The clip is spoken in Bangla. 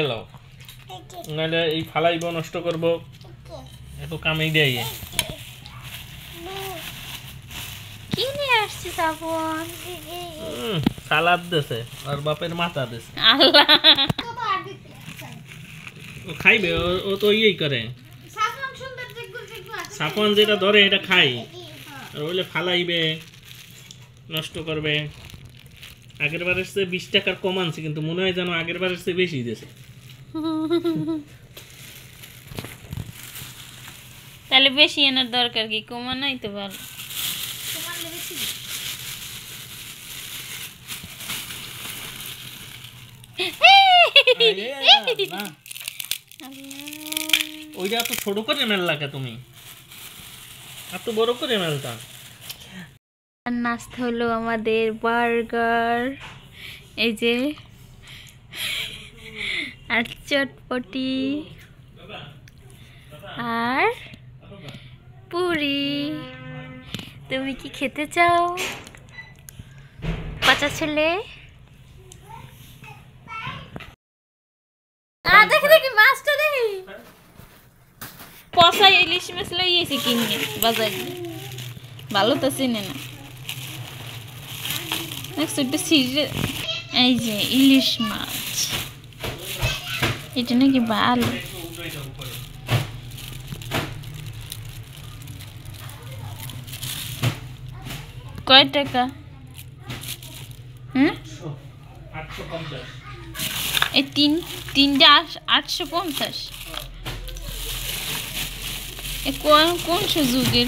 হ্যালো নাহলে এই ফালাইব নষ্ট করব এত কামেই দেয় কি নিয়ে আসছি সাবন সালাদ দেছে আর বাপের মাথা দেছে আল্লাহ ও খাইবে ও তো ইয়েই করে সাফন যেটা ধরে এটা খাই আর ওইলে ফালাইবে নষ্ট করবে আগের বারের চেয়ে 20 টাকার কম আনছে কিন্তু মনে হয় যেন আগের বারের চেয়ে বেশি দিয়েছে তাহলে বেশি এনার দরকার কি কমানোই তো ভালো ওইটা তো ছোট করে মেললাকে তুমি এত বড় করে মেলতা নাস্তা হলো আমাদের বার্গার এই যে আর চটপটি আর পুরি তুমি কি খেতে চাও বাচ্চা ছেলে দেখি দেখি মাছটা দেখি পচা ইলিশ মাছ লইয়েছি কিনে বাজারে ভালো তো চিনে না এই যে ইলিশ মাছ এটা নাকি ভালো কয় টাকা এই তিনটা 850 কোন সুযোগের